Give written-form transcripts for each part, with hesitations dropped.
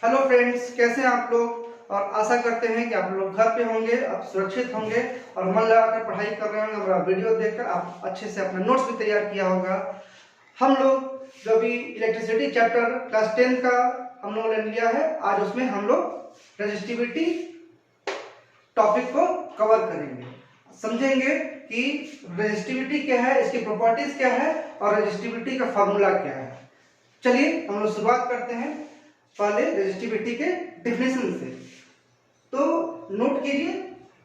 Hello friends, कैसे हैं आप लोग। और आशा करते हैं कि आप लोग घर पे होंगे, आप सुरक्षित होंगे और मन लगाकर पढ़ाई कर रहे होंगे। हमारा वीडियो देखकर आप अच्छे से अपना नोट्स भी तैयार किया होगा। हम लोग जो भी इलेक्ट्रिसिटी चैप्टर क्लास 10 का हम लोगों ने लिया है, आज उसमें हम लोग रेजिस्टिविटी टॉपिक को कवर करेंगे, समझेंगे कि रेजिस्टिविटी क्या है, इसकी प्रॉपर्टीज क्या है और रेजिस्टिविटी का फॉर्मूला क्या है। चलिए हम लोग शुरुआत करते हैं पहले रेजिस्टिविटी के डेफिनेशन से। तो नोट कीजिए,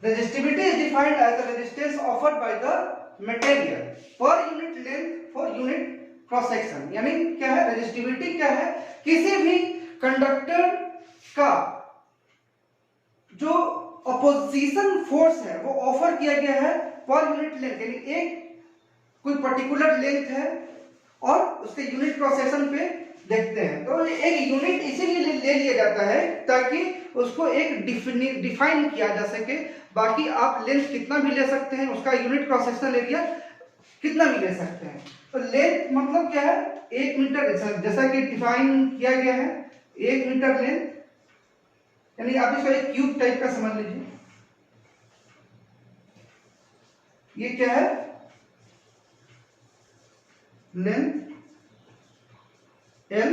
resistivity is defined as the resistance offered by the material per unit length for unit cross section. यानी क्या है रेजिस्टिविटी, क्या है किसी भी कंडक्टर का जो अपोजिशन फोर्स है वो ऑफर किया गया है पर यूनिट लेंथ, यानी एक कोई पर्टिकुलर लेंथ है और उसके यूनिट क्रॉस सेक्शन पे देखते हैं। तो एक यूनिट इसीलिए ले लिया जाता है ताकि उसको एक डिफाइन किया जा सके। बाकी आप लेंथ कितना भी ले सकते हैं, उसका यूनिट क्रॉस सेक्शनल एरिया कितना भी ले सकते हैं। तो लेंथ मतलब क्या है, 1 मीटर, जैसा कि डिफाइन किया गया है 1 मीटर लेंथ, यानी आप इसको एक क्यूब टाइप का समझ लीजिए। ये क्या है, लेंथ L,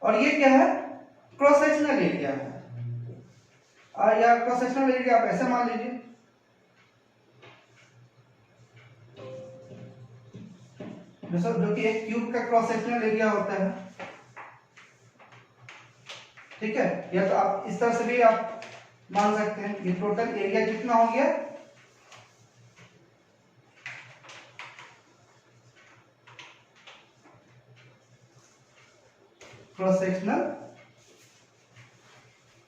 और ये क्या है, क्रॉस सेक्शनल एरिया है। या क्रॉस सेक्शनल एरिया आप ऐसे मान लीजिए, जो कि एक क्यूब का क्रॉस सेक्शनल एरिया होता है। ठीक है, या तो आप इस तरह से भी आप मान सकते हैं। ये टोटल एरिया कितना हो गया, क्रॉस सेक्शनल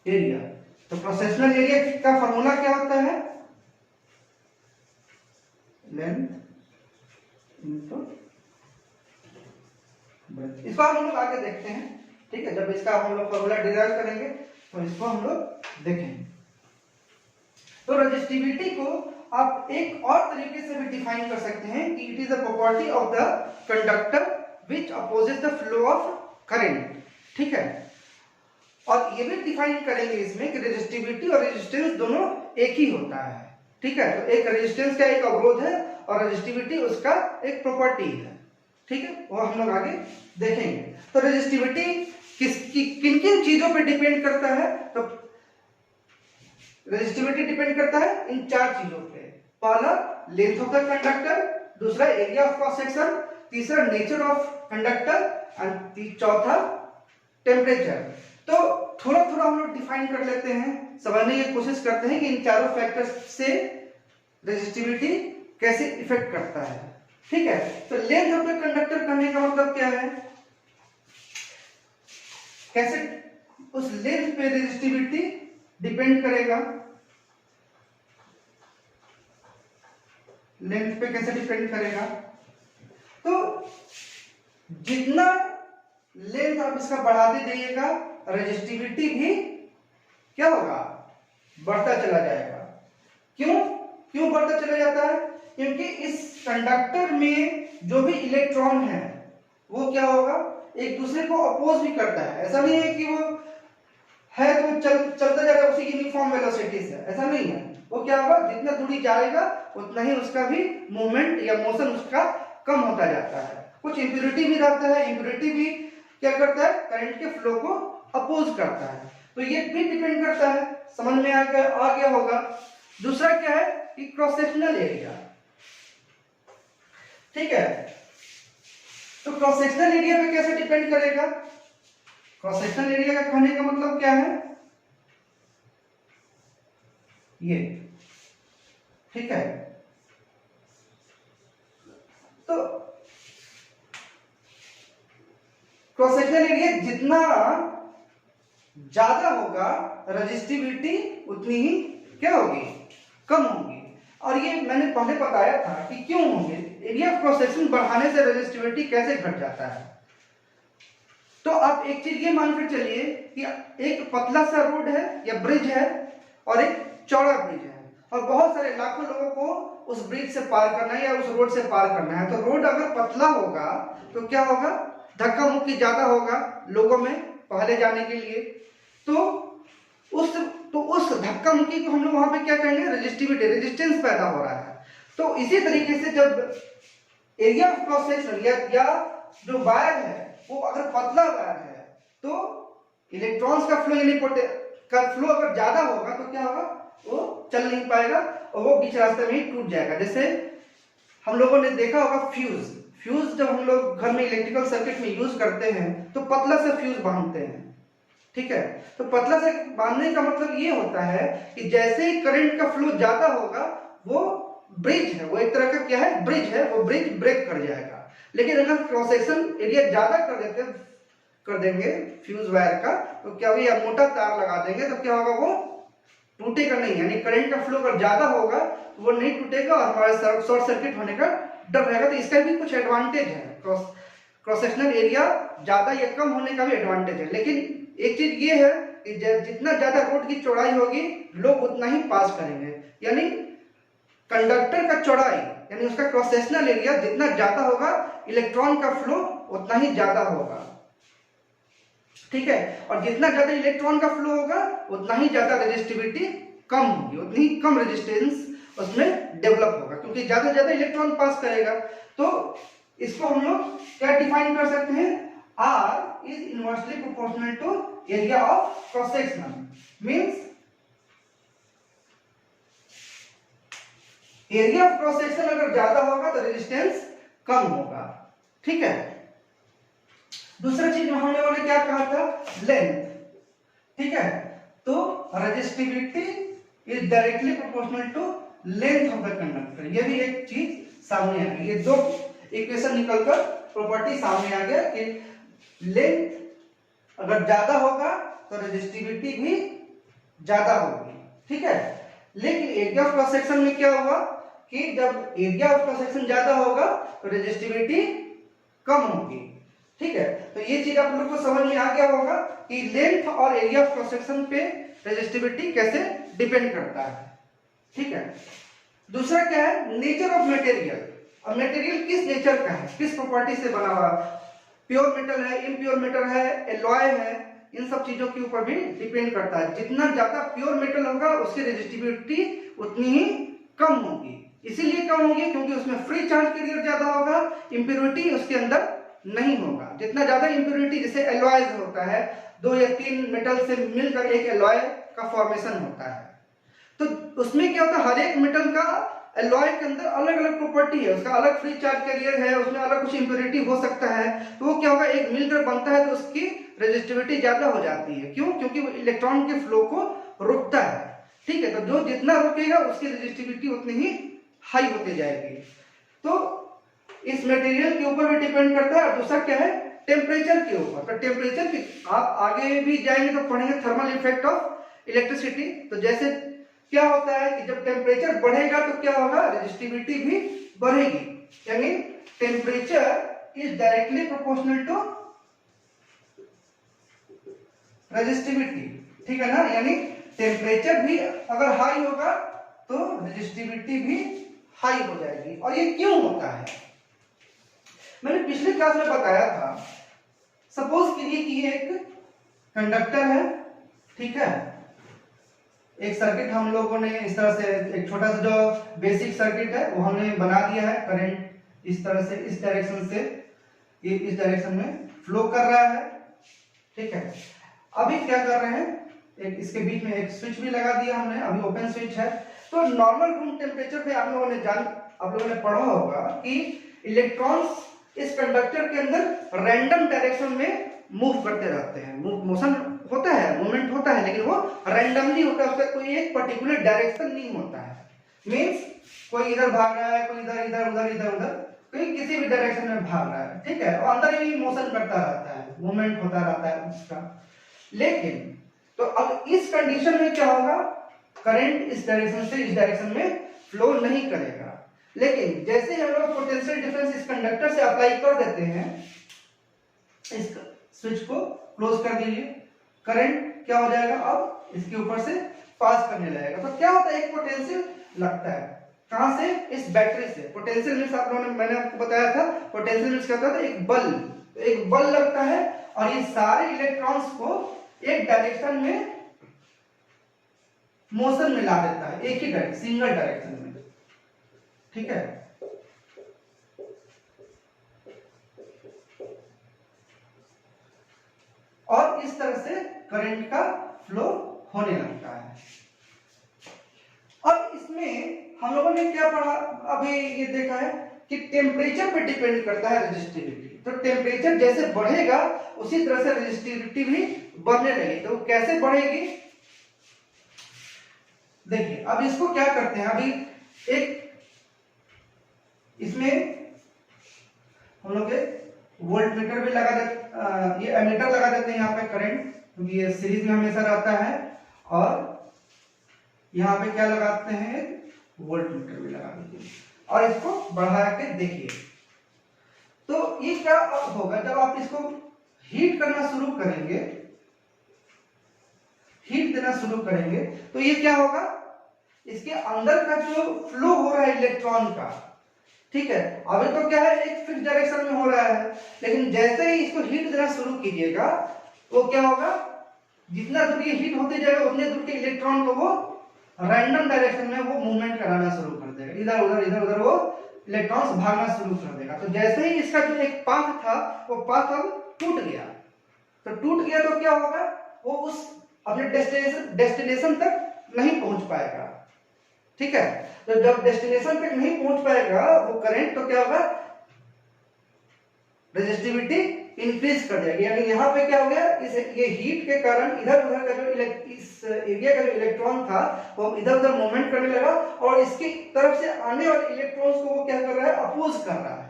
एरिया। तो क्रॉस सेक्शनल एरिया का फॉर्मूला क्या होता है, लेंथ इनटू ब्रेथ। इसको हम लोग आगे देखते हैं। ठीक है, जब इसका हम लोग फॉर्मूला डिराइव करेंगे तो इसको हम लोग देखेंगे। तो रेजिस्टिविटी को आप एक और तरीके से भी डिफाइन कर सकते हैं कि it is a property of the conductor which opposes the flow of current. ठीक है, और ये भी डिफाइन करेंगे इसमें कि रेजिस्टिविटी और रेजिस्टेंस दोनों एक ही होता है। ठीक है, तो एक रेजिस्टेंस का एक अवरोध है और रेजिस्टिविटी उसका एक प्रॉपर्टी है। ठीक है, वो हम लोग आगे देखेंगे। तो रेजिस्टिविटी किन किन चीजों पे डिपेंड करता है, तो रेजिस्टिविटी डिपेंड करता है इन 4 चीजों पे। पहला लेंथ ऑफ द कंडक्टर, दूसरा एरिया ऑफ क्रॉस सेक्शन, तीसरा नेचर ऑफ कंडक्टर एंड चौथा टेम्परेचर। तो थोड़ा थोड़ा हम लोग डिफाइन कर लेते हैं, समझने की कोशिश करते हैं कि इन चारों फैक्टर्स से रेजिस्टिविटी कैसे इफेक्ट करता है। ठीक है, तो लेंथ ऑफ द कंडक्टर कहने का मतलब क्या है, कैसे उस लेंथ पे रेजिस्टिविटी डिपेंड करेगा, लेंथ पे कैसे डिपेंड करेगा। तो जितना लेंथ आप इसका बढ़ाते जाइएगा रेजिस्टिविटी भी क्या होगा, बढ़ता चला जाएगा। क्यों बढ़ता चला जाता है, क्योंकि इस कंडक्टर में जो भी इलेक्ट्रॉन है वो क्या होगा, एक दूसरे को अपोज भी करता है। ऐसा नहीं है कि वो है तो चलता जाएगा उसी की यूनिफॉर्म वेलोसिटी से, ऐसा नहीं है। वो क्या होगा, जितना दूरी जाएगा उतना ही उसका भी मूवमेंट या मोशन उसका कम होता जाता है। कुछ इंप्योरिटी भी रहता है, इंप्योरिटी भी क्या करता है, करंट के फ्लो को अपोज करता है। तो ये भी डिपेंड करता है, समझ में आ गया होगा। दूसरा क्या है कि क्रॉस सेक्शनल एरिया। ठीक है, तो क्रॉस सेक्शनल एरिया पे कैसे डिपेंड करेगा, क्रॉस सेक्शनल एरिया का कहने का मतलब क्या है, ये। ठीक है, तो क्रॉस सेक्शनल एरिया जितना ज्यादा होगा रेजिस्टिविटी उतनी ही क्या होगी, कम होगी। और ये मैंने पहले बताया था कि क्यों होंगे, एरिया ऑफ क्रॉस सेक्शन बढ़ाने से रेजिस्टिविटी कैसे घट जाता है। तो आप एक चीज ये मानकर चलिए कि एक पतला सा रोड है या ब्रिज है और एक चौड़ा ब्रिज है, और बहुत सारे लाखों लोगों को उस ब्रिज से पार करना है या उस रोड से पार करना है। तो रोड अगर पतला होगा तो क्या होगा, धक्का मुक्की ज्यादा होगा लोगों में, पहले जाने के लिए, तो उस धक्का मुक्की को हम लोग वहां पे क्या कहेंगे, रेजिस्टिविटी, रेजिस्टेंस पैदा हो रहा है। तो इसी तरीके से जब एरिया ऑफ क्रॉस सेक्शन या जो वायर है वो अगर पतला वायर है तो इलेक्ट्रॉन्स का फ्लो यानी का फ्लो अगर ज्यादा होगा तो क्या होगा, वो चल नहीं पाएगा और वो बीच रास्ते में ही टूट जाएगा। जैसे हम लोगों ने देखा होगा फ्यूज जब हम लोग घर में इलेक्ट्रिकल सर्किट में यूज करते हैं तो पतला से फ्यूज बांधते हैं, ठीक है। तो पतला से बांधने का मतलब ये होता है कि जैसे ही करंट का फ्लो ज्यादा होगा वो ब्रिज है, वो एक तरह का क्या है, ब्रिज है, वो ब्रिज ब्रेक कर जाएगा। लेकिन अगर क्रॉस सेक्शन एरिया ज्यादा कर देंगे फ्यूज वायर का तो क्या होगा, या मोटा तार लगा देंगे तो क्या होगा, वो टूटेगा नहीं, यानी करंट का फ्लो अगर ज्यादा होगा तो वो नहीं टूटेगा और हमारे शॉर्ट सर्किट होने का डर रहेगा। तो इसका भी कुछ एडवांटेज है, क्रॉस सेक्शनल एरिया ज्यादा या कम होने का भी एडवांटेज है। लेकिन एक चीज ये है कि जितना ज्यादा रोड की चौड़ाई होगी लोग उतना ही पास करेंगे, यानी कंडक्टर का चौड़ाई यानी उसका क्रॉस सेक्शनल एरिया जितना ज्यादा होगा इलेक्ट्रॉन का फ्लो उतना ही ज्यादा होगा, ठीक है। और जितना ज्यादा इलेक्ट्रॉन का फ्लो होगा उतना ही ज्यादा रेजिस्टिविटी कम होगी, उतनी ही कम रेजिस्टेंस उसमें डेवलप होगा, क्योंकि ज्यादा ज्यादा इलेक्ट्रॉन पास करेगा। तो इसको हम लोग क्या डिफाइन कर सकते हैं, R is inversely proportional to area of cross section, means area of cross section अगर ज्यादा होगा तो रेजिस्टेंस कम होगा, ठीक है। दूसरा चीज हम लोगों ने क्या कहा था, लेंथ, ठीक है। तो resistivity is directly proportional to length of the conductor, ये भी एक चीज सामने आ गई, ये दो इक्वेशन निकलकर प्रॉपर्टी सामने आ गया कि लेंथ अगर ज्यादा होगा तो रेजिस्टिविटी भी ज्यादा होगी, ठीक है। लेकिन एरिया ऑफ क्रॉस सेक्शन में क्या हुआ कि जब एरिया ऑफ क्रॉस सेक्शन ज्यादा होगा तो रेजिस्टिविटी कम होगी, ठीक है। तो ये चीज आप लोग को समझ में आ गया होगा कि लेंथ और एरिया ऑफ क्रॉस सेक्शन पे रेजिस्टिविटी कैसे डिपेंड करता है, ठीक है। दूसरा क्या है, नेचर ऑफ मटेरियल। अब मटेरियल किस नेचर का है, किस प्रॉपर्टी से बना हुआ, प्योर मेटल है, इम्प्योर मेटल है, एलॉय है, इन सब चीजों के ऊपर भी डिपेंड करता है। जितना ज्यादा प्योर मेटल होगा उसकी रेजिस्टिविटी उतनी ही कम होगी, इसीलिए कम होगी क्योंकि उसमें फ्री चार्ज कैरियर ज्यादा होगा, इंप्योरिटी उसके अंदर नहीं होगा। जितना ज्यादा इंप्योरिटी, जैसे एलॉयज होता है, 2 या 3 मेटल से मिलकर एक एलॉय का फॉर्मेशन होता है, तो उसमें क्या होता है, हर एक मेटल का एलॉय के अंदर अलग अलग प्रॉपर्टी है, उसका अलग फ्री चार्ज कैरियर है, उसमें अलग कुछ इंप्योरिटी हो सकता है। तो वो क्या होगा, एक मिलकर बनता है तो उसकी रेजिस्टिविटी ज्यादा हो जाती है, क्यों, क्योंकि वो इलेक्ट्रॉन के फ्लो को रोकता है, ठीक है। तो जो जितना रोकेगा उसकी रेजिस्टिविटी उतनी ही हाई होती जाएगी। तो इस मटेरियल के ऊपर भी डिपेंड करता है। और दूसरा क्या है, टेम्परेचर के ऊपर। तो टेम्परेचर की आप आगे भी जाएंगे तो पढ़ेंगे थर्मल इफेक्ट ऑफ इलेक्ट्रिसिटी। तो जैसे क्या होता है कि जब टेम्परेचर बढ़ेगा तो क्या होगा, रेजिस्टिविटी भी बढ़ेगी, यानी temperature is directly proportional to resistivity, ठीक है ना। यानी टेम्परेचर भी अगर हाई होगा तो रेजिस्टिविटी भी हाई हो जाएगी। और ये क्यों होता है, मैंने पिछले क्लास में बताया था। सपोज कीजिए कि ये एक कंडक्टर है, ठीक है, एक सर्किट हम लोगों ने इस तरह से, एक छोटा सा जो बेसिक सर्किट है वो हमने बना दिया है। करंट इस तरह से, इस डायरेक्शन से ये इस डायरेक्शन में फ्लो कर रहा है, ठीक है। अभी क्या कर रहे हैं, एक इसके बीच में एक स्विच भी लगा दिया हमने, अभी ओपन स्विच है। तो नॉर्मल रूम टेम्परेचर पे आप लोगों ने पढ़ा होगा कि इलेक्ट्रॉन्स इस कंडक्टर के अंदर रैंडम डायरेक्शन में मूव करते रहते हैं। मोशन होता है, मूवमेंट होता है, लेकिन वो रैंडमली होता है, उसका कोई एक पर्टिकुलर डायरेक्शन नहीं होता है। मींस कोई इधर भाग रहा है, कोई इधर इधर उधर इधर उधर, कोई किसी भी डायरेक्शन में भाग रहा है, ठीक है। और अंदर ही मोशन करता रहता है, मूवमेंट होता रहता है उसका। लेकिन तो अब इस कंडीशन में क्या होगा, करंट इस डायरेक्शन से इस डायरेक्शन में फ्लो नहीं करेगा। लेकिन जैसे ही हम लोग पोटेंशियल डिफरेंस इस कंडक्टर से अप्लाई कर देते हैं, इस स्विच को क्लोज कर दीजिए, करंट क्या हो जाएगा, अब इसके ऊपर से पास करने लगेगा। तो क्या होता है, एक पोटेंशियल लगता है, कहां से, इस बैटरी से। पोटेंशियल मींस आप लोगों ने, मैंने आपको बताया था पोटेंशियल मींस क्या होता है, एक बल लगता है और ये सारे इलेक्ट्रॉन्स को एक डायरेक्शन में मोशन में ला देता है, एक ही डायरेक्शन, सिंगल डायरेक्शन में। ठीक है, और इस तरह से करंट का फ्लो होने लगता है। और इसमें हम लोगों ने क्या पढ़ा, अभी ये देखा है कि टेम्परेचर पे डिपेंड करता है रेजिस्टिविटी। तो टेम्परेचर जैसे बढ़ेगा उसी तरह से रेजिस्टिविटी भी बढ़ने लगेगी। तो कैसे बढ़ेगी, देखिए अब इसको क्या करते हैं, अभी एक इसमें हम लोग वोल्ट मीटर भी लगा देते, ये एमीटर लगा देते हैं यहाँ पे करंट, क्योंकि ये सीरीज में हमेशा रहता है। और यहाँ पे क्या लगाते हैं, वोल्ट मीटर भी लगा दीजिए और इसको बढ़ा के देखिए। तो ये क्या होगा, जब आप इसको हीट करना शुरू करेंगे, हीट देना शुरू करेंगे, तो ये क्या होगा, इसके अंदर का जो फ्लो हो रहा है इलेक्ट्रॉन का, ठीक है, अभी तो क्या है एक फिक्स डायरेक्शन में हो रहा है, लेकिन जैसे ही इसको हीट देना शुरू कीजिएगा वो क्या होगा, जितना दूर ये हीट होते जाएगा उतने दूर के इलेक्ट्रॉन को वो रैंडम डायरेक्शन में वो मूवमेंट कराना शुरू कर देगा, इधर उधर वो इलेक्ट्रॉन्स भागना शुरू कर देगा। तो जैसे ही इसका जो एक पाथ था वो पाथ अब टूट गया, तो टूट गया तो क्या होगा, वो उस अपने डेस्टिनेशन तक नहीं पहुंच पाएगा। ठीक है, तो जब डेस्टिनेशन तक नहीं पहुंच पाएगा वो करंट, तो क्या होगा, रेजिस्टिविटी इंक्रीज कर जाएगी। यानी यहाँ पे क्या हो गया, ये हीट के कारण इधर उधर का जो इस एरिया का जो इलेक्ट्रॉन था वो इधर उधर मूवमेंट करने लगा, और इसकी तरफ से आने वाले इलेक्ट्रॉन्स को वो क्या कर रहा है, अपोज कर रहा है।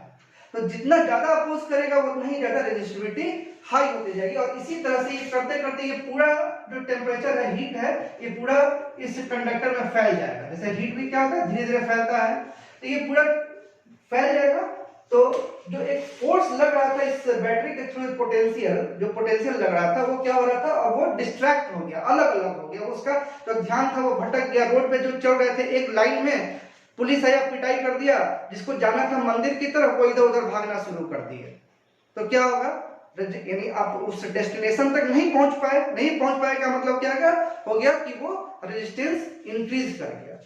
तो जितना ज्यादा अपोज करेगा उतना ही ज्यादा रेजिस्टिविटी हाई होती जाएगी। और इसी तरह से ये करते करते ये पूरा जो टेम्परेचर है, हीट है, ये पूरा इस कंडक्टर में फैल जाएगा। जैसे हीट भी क्या होता है, धीरे धीरे फैलता है, तो ये पूरा फैल जाएगा। तो जो एक फोर्स लग रहा था इस बैटरी के थ्रू, पोटेंशियल जो पोटेंशियल लग रहा था, वो क्या हो रहा था, अब वो डिस्ट्रैक्ट हो गया, अलग अलग हो गया, उसका जो ध्यान था वो भटक गया। रोड पे जो चल रहे थे एक लाइन में, पुलिस आया पिटाई कर दिया, जिसको जाना था मंदिर की तरफ वो इधर उधर भागना शुरू कर दिए। तो क्या होगा, यानी आप उस डेस्टिनेशन तक नहीं पहुंच पाए, नहीं पहुंच पाए का मतलब क्या हो गया कि वो रेजिस्टेंस इंक्रीज कर गया,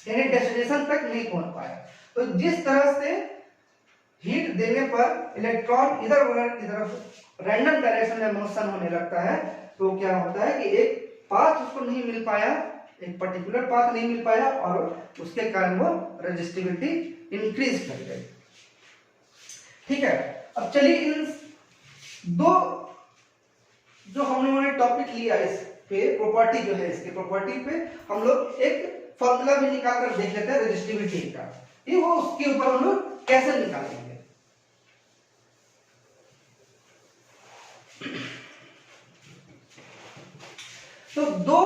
यानी डेस्टिनेशन तक नहीं पहुंच पाया। तो जिस तरह से हीट देने पर इलेक्ट्रॉन इधर उधर की तरफ रैंडम डायरेक्शन में मोशन होने लगता है, तो क्या होता है कि एक पाथ उसको नहीं मिल पाया, एक पर्टिकुलर पाथ नहीं मिल पाया, और उसके कारण वो रेजिस्टिविटी इंक्रीज कर गई। ठीक है, अब चलिए इन दो जो हम लोगों ने टॉपिक लिया इस पे, प्रॉपर्टी जो है, इसके प्रॉपर्टी पे हम लोग एक फॉर्मूला भी निकाल कर देख लेते हैं रेजिस्टिविटी का, ये वो उसके ऊपर हम लोग कैसे निकालेंगे। तो दो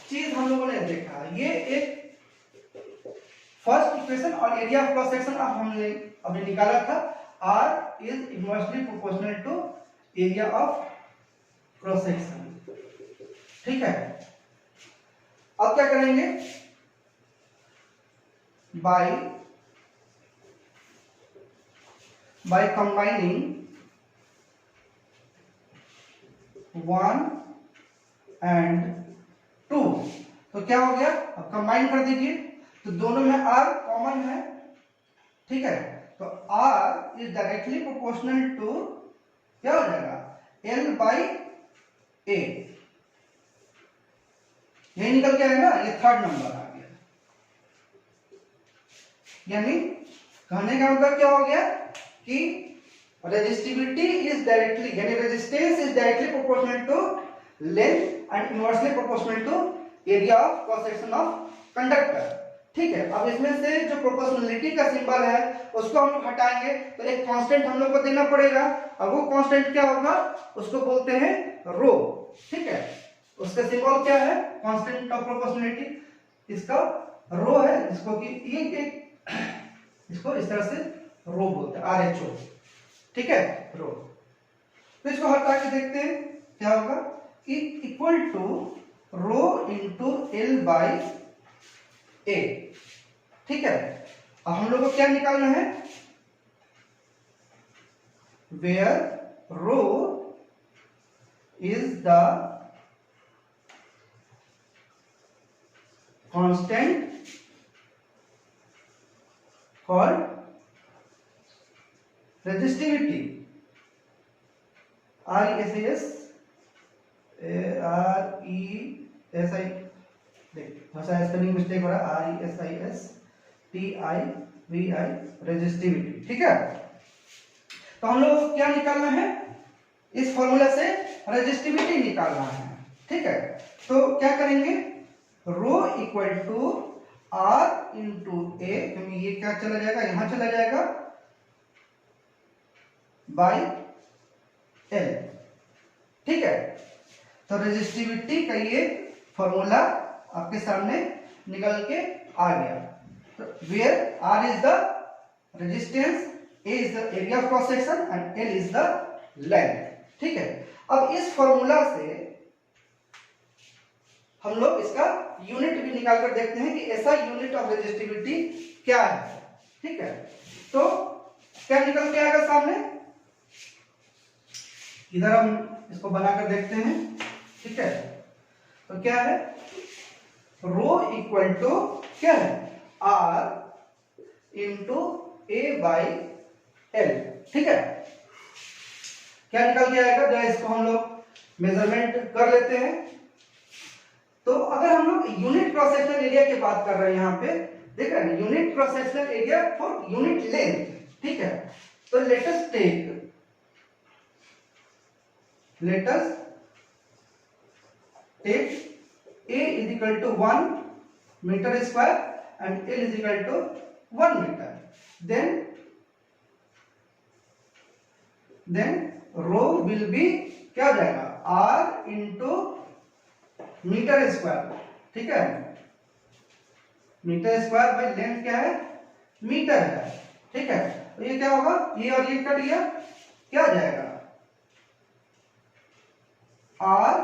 चीज हम लोगों ने देखा, ये एक फर्स्ट इक्वेशन और एरिया ऑफ क्रॉस सेक्शन हमने अभी निकाला था, R is inversely proportional to area of cross section. ठीक है, अब क्या करेंगे, बाय कंबाइनिंग 1 एंड 2, तो क्या हो गया, अब कंबाइन कर दीजिए, तो दोनों में R कॉमन है। ठीक है, तो R is directly proportional to क्या हो जाएगा, L/A, यही निकल के आएगा, ये थर्ड नंबर आ गया। यानी कहने का मतलब क्या हो गया कि रेजिस्टिविटी इज डायरेक्टली, यानी resistance is directly proportional to length and inversely proportional to area of cross section of conductor. ठीक है, अब इसमें से जो प्रोपोर्शनलिटी का सिंबल है उसको हम लोग हटाएंगे, तो एक कांस्टेंट हम लोग को देना पड़ेगा। अब वो कांस्टेंट क्या होगा, उसको बोलते हैं रो। ठीक है, उसका सिंबल क्या है, कांस्टेंट ऑफ प्रोपोर्शनलिटी, इसका रो है, जिसको कि ये इसको इस तरह से रो बोलते हैं, RHO। ठीक है, रो। तो इसको हटा के देखते हैं क्या होगा, equal to rho into L/A। ठीक है, अब हम लोग को क्या निकालना है, where rho is the constant called resistivity. RESIS थोड़ा सा स्पेलिंग मिस्टेक हो रहा है, RESISTIVI रेजिस्टिविटी। ठीक है, तो हम लोग क्या निकालना है, इस फॉर्मूला से रेजिस्टिविटी निकालना है। ठीक है, तो क्या करेंगे, रो इक्वल टू R इंटू ए, क्योंकि ये क्या चला जाएगा, यहां चला जाएगा, बाई एल। ठीक है, तो रेजिस्टिविटी का ये फॉर्मूला आपके सामने निकल के आ गया। तो where R is the resistance, A is the area of cross section and L is the length. ठीक है, अब इस फॉर्मूला से हम लोग इसका यूनिट भी निकाल कर देखते हैं कि ऐसा यूनिट ऑफ रेजिस्टिविटी क्या है। ठीक है, तो क्या निकल के आएगा सामने, इधर हम इसको बनाकर देखते हैं। ठीक है, तो क्या है, रो इक्वल टू क्या है, R into A by L. ठीक है, क्या निकल के आएगा, जब इसको हम लोग मेजरमेंट कर लेते हैं, तो अगर हम लोग यूनिट क्रॉस सेक्शनल एरिया की बात कर रहे हैं, यहां पे देख रहे हैं unit cross sectional area for unit length. ठीक है, तो let us take A is equal to 1 meter square and L is equal to 1 meter. Then rho will be क्या हो जाएगा, R into मीटर स्क्वायर। ठीक है, मीटर स्क्वायर बाई लेंथ क्या है, मीटर है। ठीक है, तो ये क्या होगा, ये और ये कट गया, क्या हो जाएगा, R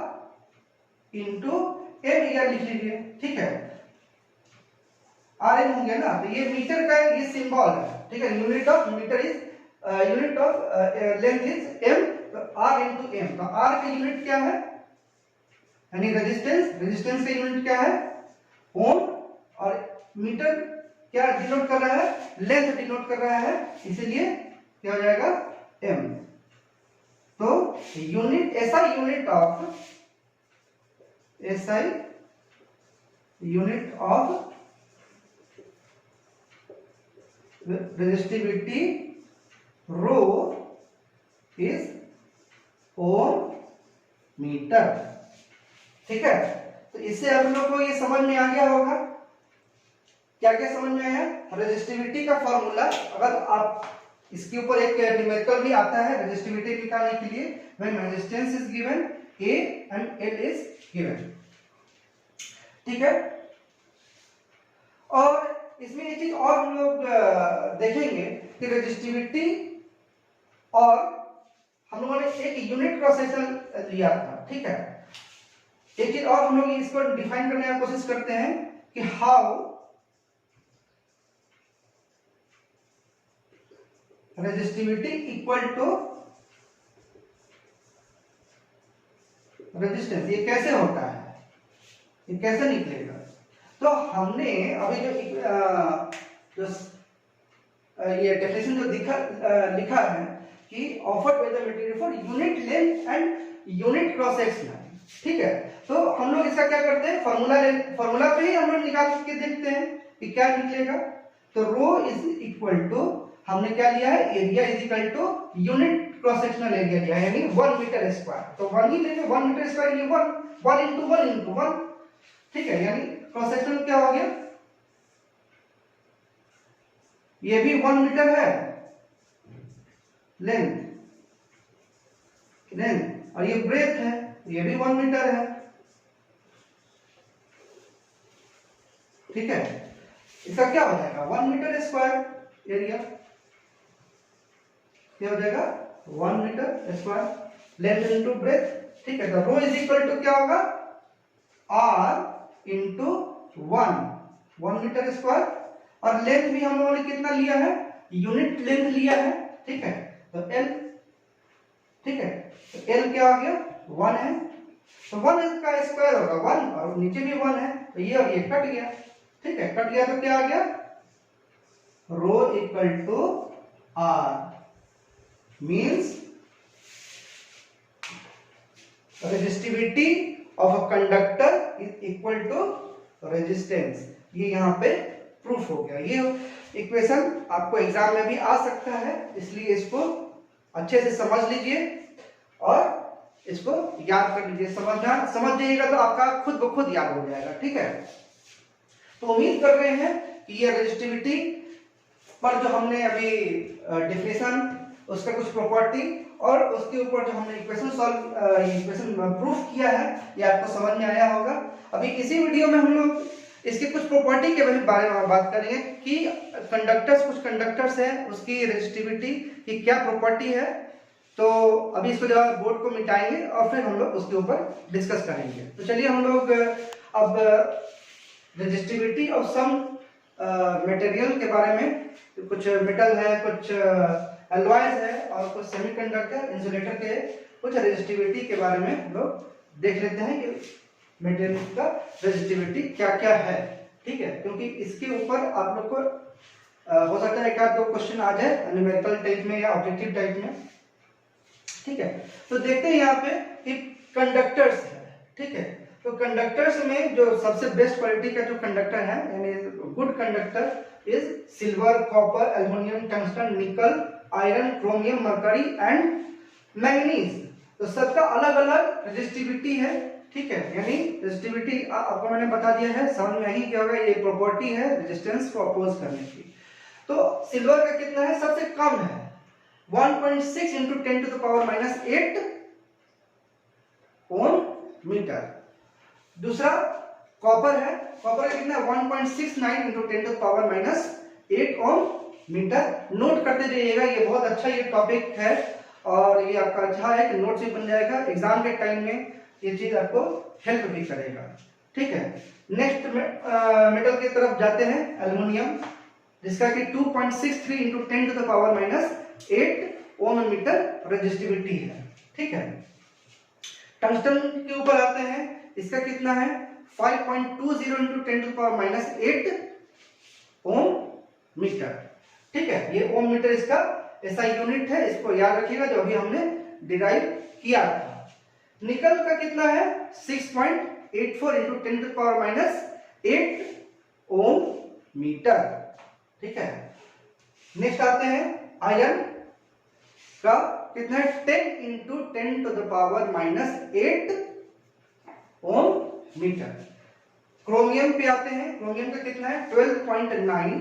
इंटू एम या लिख लीजिए। ठीक है, RM हो गया ना, तो ये मीटर का ये सिंबल है। ठीक है, unit of metre is unit of length is m, तो R इंटू m, तो R का यूनिट क्या है, यानी रेजिस्टेंस का यूनिट क्या है, ओम, और मीटर क्या डिनोट कर रहा है, लेंथ डिनोट कर रहा है, इसीलिए क्या हो जाएगा, m। तो unit SI unit of resistivity rho is ohm metre. ठीक है, तो इससे हम लोग को ये समझ में आ गया होगा, क्या क्या समझ में आया, रेजिस्टिविटी का फॉर्मूला। अगर आप इसके ऊपर एक न्यूमेरिकल भी आता है रेजिस्टिविटी निकालने के लिए, when resistance is given A and L is given। ठीक है, और इसमें एक चीज और हम लोग देखेंगे कि रेजिस्टिविटी, और हम लोगों ने एक यूनिट क्रॉस सेक्शन लिया था। ठीक है, एक चीज और हम लोग इसको डिफाइन करने की कोशिश करते हैं कि how resistivity equal to resistance, ये कैसे होता है, ये कैसे निकलेगा। तो हमने अभी जो ये डेफिनेशन जो लिखा है कि offered by the material for unit length and unit cross section. ठीक है, तो हम लोग इसका क्या करते हैं, फॉर्मूला पे ही हम लोग निकाल के देखते हैं कि क्या निकलेगा। तो रो इज इक्वल टू, हमने क्या लिया है, area is equal to unit cross sectional area लिया है, यानी 1 मीटर स्क्वायर। तो 1 ही लेंगे, 1 मीटर स्क्वायर, ये 1 इंटू 1 इंटू 1। ठीक है, यानी क्रॉस सेक्शन क्या हो गया, ये भी 1 मीटर है लेंथ, और ये ब्रेथ है, ये भी 1 मीटर है। ठीक है, इसका क्या हो जाएगा, 1 मीटर स्क्वायर एरिया, क्या हो जाएगा, 1 metre square length into breadth. ठीक है, तो रो इज इक्वल टू क्या होगा, R इंटू 1 मीटर स्क्वायर, और लेंथ भी हम लोगों ने कितना लिया है, यूनिट लेंथ लिया है। ठीक है, तो L, ठीक है, तो L क्या आ गया, 1 है, तो 1 का स्क्वायर होगा 1 और नीचे भी 1 है, तो ये और ये कट गया। ठीक है, कट गया तो क्या आ गया, rho equal to R means resistivity of a conductor is equal to resistance. ये यहाँ पे प्रूफ हो गया। ये इक्वेशन आपको एग्जाम में भी आ सकता है, इसलिए इसको अच्छे से समझ लीजिए और इसको याद कर लीजिए। समझ जाइएगा तो आपका खुद ब खुद याद हो जाएगा। ठीक है, तो उम्मीद कर रहे हैं कि ये रेजिस्टिविटी पर जो हमने अभी डेफिनेशन, उसका कुछ प्रॉपर्टी और उसके ऊपर जो हमने इक्वेशन प्रूफ किया है, ये आपको समझ में आया होगा। अभी इसी वीडियो में हम लोग इसके कुछ प्रॉपर्टी के बारे में बात करेंगे कि कुछ कंडक्टर्स हैं, उसकी रेजिस्टिविटी की क्या प्रॉपर्टी है। तो अभी इसको जो बोर्ड को मिटाएंगे और फिर हम लोग उसके ऊपर डिस्कस करेंगे। तो चलिए हम लोग अब रेजिस्टिविटी ऑफ सम मटेरियल के बारे में, कुछ मेटल है, कुछ एलॉयज है और कुछ सेमीकंडक्टर इंसुलेटर के कुछ रेजिस्टिविटी के बारे में हम लोग देख लेते हैं कि मटेरियल का रेजिस्टिविटी क्या क्या है। ठीक है, क्योंकि इसके ऊपर आप लोग को हो सकता है एक आध दो क्वेश्चन आ जाए न्यूमेरिकल टाइप में या ऑब्जेक्टिव टाइप में। ठीक है, तो देखते हैं यहाँ पे कि कंडक्टर्स है। ठीक है, तो कंडक्टर्स में जो सबसे बेस्ट क्वालिटी का जो कंडक्टर है, यानी good conductor is silver, copper, aluminium, tungsten, nickel, iron, chromium, mercury and manganese. तो सबका अलग अलग रेजिस्टिविटी है। ठीक है, यानी रेजिस्टिविटी आपको मैंने बता दिया है, समझ में ही क्या होगा, ये प्रॉपर्टी है रेजिस्टेंस को अपोज करने की। तो सिल्वर का कितना है, सबसे कम है 1.6 into 10 to the power minus 8 ohm metre. दूसरा कॉपर है, कॉपर का कितना है 1.69 into 10 to the power minus 8 ohm metre. Note करते जाइएगा, ये बहुत अच्छा ये टॉपिक है और ये आपका अच्छा है कि नोट से बन जाएगा, एग्जाम के टाइम में ये चीज आपको हेल्प भी करेगा। ठीक है, नेक्स्ट मेटल की तरफ जाते हैं, एल्युमिनियम, जिसका कि 2.63 into 10 to the power minus 8 ohm metre resistivity है। ठीक है, टंगस्टन के ऊपर आते हैं, इसका कितना है 5.20 into 10 to the power minus 8 ohm metre. ठीक है, ये ओम मीटर इसका ऐसा यूनिट है, इसको याद रखिएगा जो अभी हमने डिराइव किया था। निकल का कितना है 6.84 into 10 to the power minus 8 ohm metre. ठीक है, नेक्स्ट आते हैं आयरन का कितना है 10 into 10 to the power minus 8 ohm metre. Chromium पे आते हैं, क्रोमियम का कितना है 12.9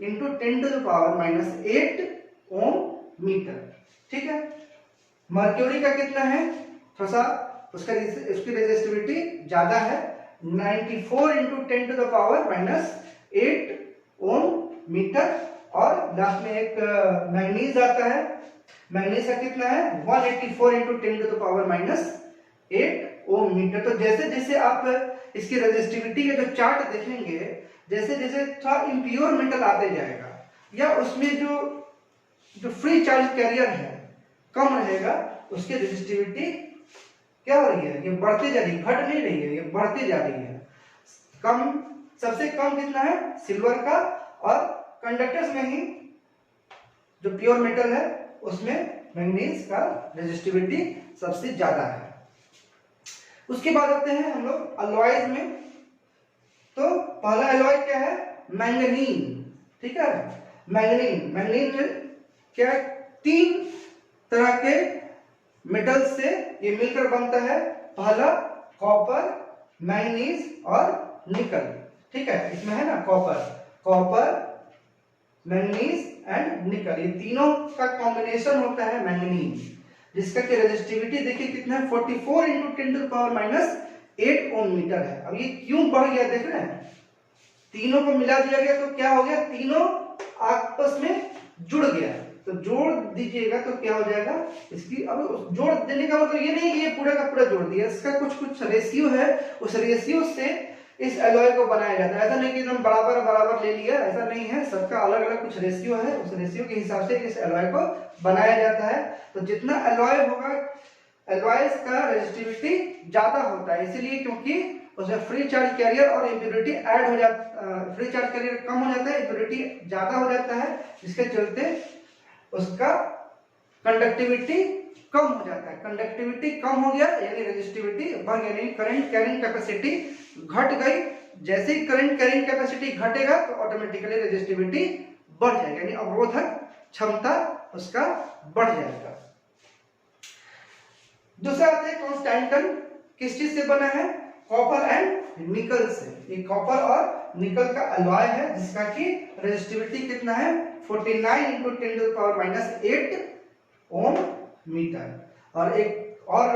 into 10 to the power minus 8 ohm metre. ठीक है, मर्क्यूरी का कितना है, थोड़ा सा उसकी रेजिस्टिविटी ज्यादा है 94 into 10 to the power minus 8 ohm metre. और लास्ट में एक मैंगनीज आता है, मैंगनीज का कितना है 184 into 10 to the power minus 8 ohm metre. तो जैसे जैसे आप इसकी रेजिस्टिविटी का जो चार्ट देखेंगे, जैसे जैसे थोड़ा इम्प्योर मेटल आते जाएगा या उसमें जो फ्री चार्ज कैरियर है कम रहेगा, उसकी रेजिस्टिविटी क्या हो रही है, ये बढ़ती जा रही है, घट नहीं रही है, ये बढ़ती जा रही है। सबसे कम कितना है सिल्वर का, और कंडक्टर्स में ही जो प्योर मेटल है उसमें मैंगनीज का रेजिस्टिविटी सबसे ज्यादा है। उसके बाद आते हैं हम लोग अलॉयज में। तो पहला अलॉय क्या है मैंगनीन। ठीक है, मैंगनीन क्या है, 3 तरह के मेटल से ये मिलकर बनता है। पहला कॉपर, मैंगनीज और निकल। ठीक है, इसमें है ना कॉपर, मैंगनीज एंड निकल, ये तीनों का कॉम्बिनेशन होता है मैंगनीज, जिसका की रेजिस्टिविटी देखिए कितना है 44 into 10 to the power minus 8 ohm metre है। अब ये क्यों बढ़ गया देख रहे हैं, तीनों को मिला दिया गया तो क्या हो गया, तीनों आपस में जुड़ गया। तो जोड़ दीजिएगा तो क्या हो जाएगा इसकी, अब जोड़ देने का मतलब ये नहीं कि ये पूरा का पूरा जोड़ दिया, इसका कुछ रेशियो है, उस रेशियो से इस एलॉय को बनाया जाता है। ऐसा नहीं कि एकदम बराबर ले लिया, ऐसा नहीं है, सबका अलग अलग कुछ रेशियो है, उस रेशियो के हिसाब से इस एलॉय को बनाया जाता है। तो जितना एलॉय होगा एलॉयज का रेजिस्टिविटी ज्यादा होता है, इसीलिए क्योंकि उसमें फ्री चार्ज कैरियर और इम्प्योरिटी ऐड हो जाता, फ्री चार्ज कैरियर कम हो जाता है, इम्प्योरिटी ज्यादा हो जाता है, जिसके चलते उसका कंडक्टिविटी कम हो जाता है। कंडक्टिविटी कम हो गया यानी रेजिस्टिविटी बढ़ गया, यानी करंट कैरिंग कैपेसिटी घट गई। जैसे ही करंट कैरिंग कैपेसिटी घटेगा तो ऑटोमेटिकली रेजिस्टिविटी बढ़ जाएगा, यानी अवरोधक क्षमता उसका बढ़ जाएगा। दूसरा आते हैं कॉन्स्टेंटन, किस चीज से बना है? कॉपर एंड निकल से। ये कॉपर और निकल का अलॉय है जिसका कि रेजिस्टिविटी कितना है? 49 × 10⁻⁻8 ओम मीटर। और एक और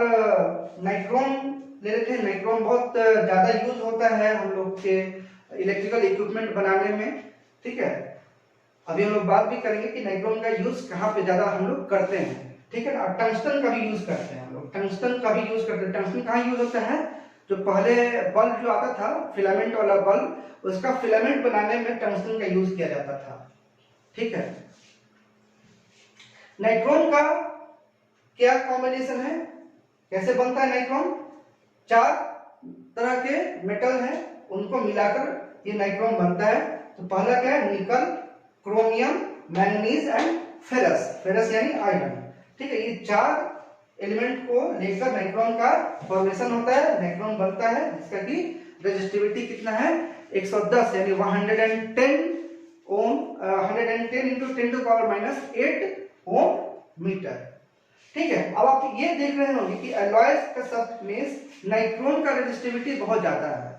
नाइट्रोन ले लेते हैं। नाइट्रोन बहुत ज्यादा यूज होता है हम लोग के इलेक्ट्रिकल इक्विपमेंट बनाने में, ठीक है। अभी हम लोग बात भी करेंगे कि नाइट्रोन का यूज कहाँ पे ज्यादा हम लोग करते हैं, ठीक है ना। टंगस्टन का भी यूज करते हैं हम लोग, टंगस्टन का भी यूज करते हैं। टंगस्टन कहाँ यूज होता है? जो पहले बल्ब जो आता था फिलामेंट वाला बल्ब, उसका फिलामेंट बनाने में टंगस्टन का यूज किया जाता था, ठीक है। नाइट्रोन का क्या कॉम्बिनेशन है, कैसे बनता है नाइट्रोन? 4 तरह के मेटल हैं, उनको मिलाकर ये नाइट्रोन बनता है। तो पहला क्या है? निकल, chromium, manganese and ferrous. Ferrous यानी आयरन, ठीक है। ये 4 एलिमेंट को लेकर नाइट्रोन का फॉर्मेशन होता है, नाइट्रोन बनता है, जिसका कि रेजिस्टिविटी कितना है? 110 यानी 110 ओम 110 × 10⁻⁻8 ओम मीटर, ठीक है। अब आप ये देख रहे होंगे कि एलॉयज का सब में नाइट्रोन का रेजिस्टिविटी बहुत ज्यादा है।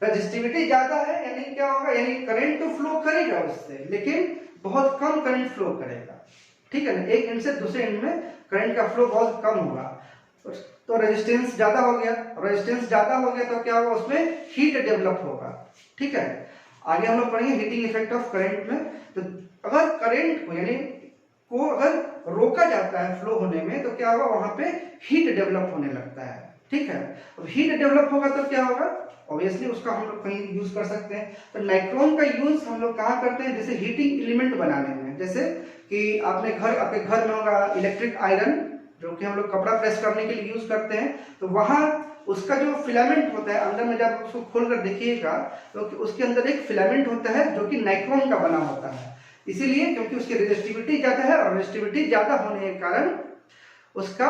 रेजिस्टिविटी ज्यादा है यानी क्या होगा? यानी करंट तो फ्लो करेगा उससे, लेकिन बहुत कम करंट फ्लो करेगा, ठीक है ना। एक एंड से दूसरे एंड में करंट का फ्लो बहुत कम होगा, तो रेजिस्टेंस ज्यादा हो गया। रेजिस्टेंस ज्यादा हो गया तो क्या होगा? उसमें हीट डेवलप होगा, ठीक है। आगे हम लोग पढ़ेंगे हीटिंग इफेक्ट ऑफ करंट में। तो अगर करंट को यानी को अगर रोका जाता है फ्लो होने में तो क्या होगा? वहां पे हीट डेवलप होने लगता है, ठीक है। अब हीट डेवलप होगा तो क्या होगा? ऑब्वियसली उसका हम लोग कहीं यूज कर सकते हैं। तो नाइट्रोन का यूज हम लोग कहाँ करते हैं? जैसे हीटिंग एलिमेंट बनाने में, जैसे कि आपके घर में होगा इलेक्ट्रिक आयरन, जो कि हम लोग कपड़ा प्रेस करने के लिए यूज करते हैं। तो वहां उसका जो फिलामेंट होता है अंदर में, जब उसको खोलकर देखिएगा तो उसके अंदर एक फिलामेंट होता है जो कि नाइट्रोन का बना होता है। इसीलिए क्योंकि उसकी रेजिस्टिविटी ज्यादा है और रेजिस्टिविटी ज्यादा होने के कारण उसका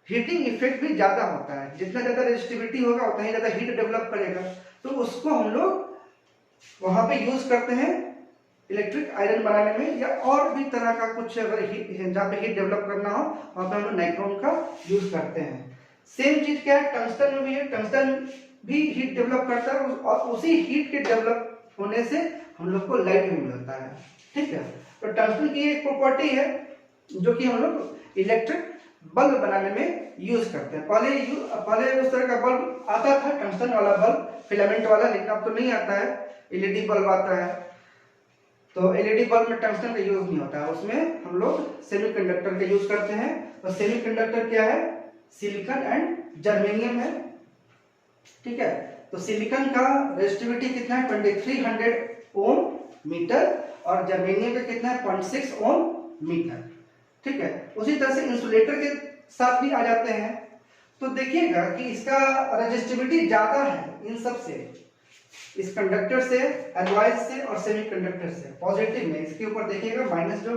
हीटिंग इफेक्ट भी ज्यादा होता है। जितना ज्यादा रेजिस्टिविटी होगा उतना ही ज्यादा हीट डेवलप करेगा। तो उसको हम लोग वहां पे यूज करते हैं इलेक्ट्रिक आयरन बनाने में, या और भी तरह का कुछ अगर जहाँ पे हीट डेवलप करना हो वहां पे हम लोग नाइट्रोन का यूज करते हैं। सेम चीज क्या है टंगस्टन में भी है। टंगस्टन भी हीट डेवलप करता है और उसी हीट के डेवलप होने से हम लोग को लाइट भी मिलता है, ठीक है। तो टंगस्टन की एक प्रॉपर्टी है जो कि हम लोग इलेक्ट्रिक बल्ब बनाने में यूज करते हैं। पहले उस तरह का बल्ब आता था टंगस्टन वाला बल्ब, फिलामेंट वाला, लेकिन अब तो नहीं आता है, एलईडी बल्ब आता है। तो एलईडी बल्ब में टंगस्टन का यूज नहीं होता है, उसमें हम लोग सेमीकंडक्टर का यूज करते हैं। और सेमीकंडक्टर क्या है? सिलिकॉन एंड जर्मेनियम है, ठीक है। तो सिलिकॉन का रेजिस्टिविटी कितना है? 2300 ओम मीटर और जर्मेनियम का कितना है? 0.6 ओम मीटर, ठीक है। उसी तरह से इंसुलेटर के साथ भी आ जाते हैं। तो देखिएगा कि इसका रेजिस्टिविटी ज्यादा है इन सब से, इस कंडक्टर से, एलॉयज से और सेमीकंडक्टर से। पॉजिटिव में इसके ऊपर देखिएगा -10⁻⁸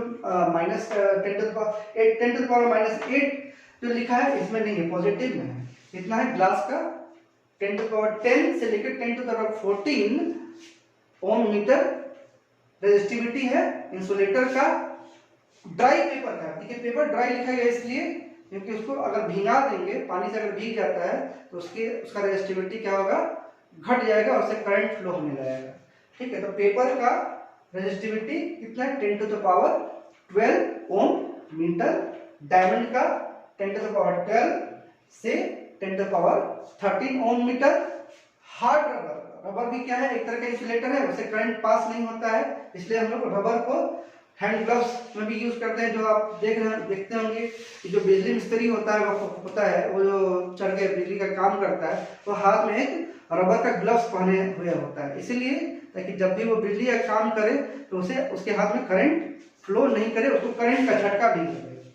जो लिखा है इसमें नहीं है, पॉजिटिव में है। कितना है? ग्लास का 10⁻10 से लेकर 10⁻14 ओम मीटर रेजिस्टिविटी है। इंसुलेटर का ड्राई पेपर का, देखिए पेपर ड्राई लिखा गया इसलिए क्योंकि उसको अगर भीगा देंगे, पानी से अगर भीग जाता है तो उसका रेजिस्टिविटी क्या होगा? घट जाएगा और उससे करंट फ्लो होने लगेगा, ठीक है। तो पेपर का रेजिस्टिविटी कितना है? 10⁻12 ओम मीटर। डायमंड का 10⁻12 से 10⁻13 ओम मीटर। हार्ड रबर भी क्या है? एक तरह का इंसुलेटर है, उससे करंट पास नहीं होता है, इसलिए हम लोग रबर को हैंड ग्लव्स में भी यूज करते हैं। जो आप देखते होंगे कि जो बिजली मिस्त्री होता है वो जो चढ़ के बिजली का काम करता है वो हाथ में एक रबर का ग्लव्स पहने हुए होता है, इसीलिए ताकि जब भी वो बिजली का काम करे तो उसे उसके हाथ में करंट फ्लो नहीं करे, उसको करंट का झटका नहीं लगे,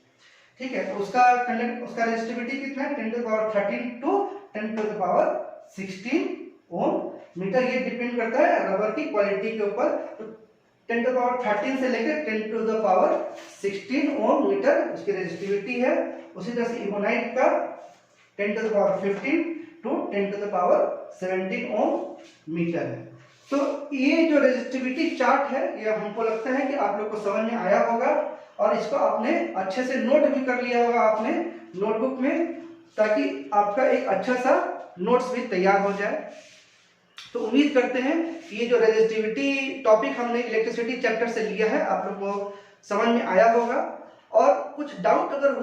ठीक है, तो उसका रेजिस्टिविटी कितना है 10 to the power 13 to 10 to the power 16 ohm metre. ये डिपेंड करता है रबर की क्वालिटी के ऊपर। तो 10 टू द पावर 13 से लेकर 10 to the power 16 ohm metre उसकी रेजिस्टिविटी है। उसी तरह से इबोनाइट का 10 to the power 15 to 10 to the power 17 ohm metre है। तो ये जो रेजिस्टिविटी चार्ट है ये हमको लगता है कि आप लोग को समझ में आया होगा और इसको आपने अच्छे से नोट भी कर लिया होगा आपने नोटबुक में, ताकि आपका एक अच्छा सा नोट्स भी तैयार हो जाए। तो उम्मीद करते हैं कि ये जो रेजिस्टिविटी टॉपिक हमने इलेक्ट्रिसिटी चैप्टर से लिया है आप लोग को समझ में आया होगा। और कुछ डाउट अगर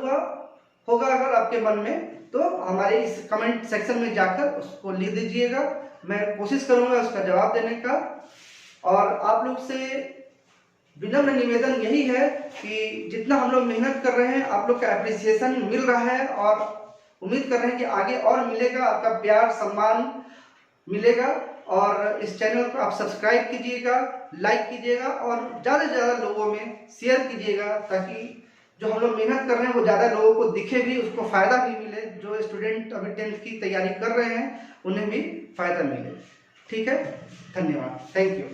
होगा अगर आपके मन में, तो हमारे इस कमेंट सेक्शन में जाकर उसको लिख दीजिएगा, मैं कोशिश करूंगा उसका जवाब देने का। और आप लोग से विनम्र निवेदन यही है कि जितना हम लोग मेहनत कर रहे हैं आप लोग का एप्रिसिएशन मिल रहा है और उम्मीद कर रहे हैं कि आगे और मिलेगा, आपका प्यार सम्मान मिलेगा। और इस चैनल को आप सब्सक्राइब कीजिएगा, लाइक कीजिएगा और ज़्यादा से ज़्यादा लोगों में शेयर कीजिएगा, ताकि जो हम लोग मेहनत कर रहे हैं वो ज़्यादा लोगों को दिखे भी, उसको फ़ायदा भी मिले। जो स्टूडेंट अभी 10th की तैयारी कर रहे हैं उन्हें भी फ़ायदा मिले। ठीक है, धन्यवाद, थैंक यू।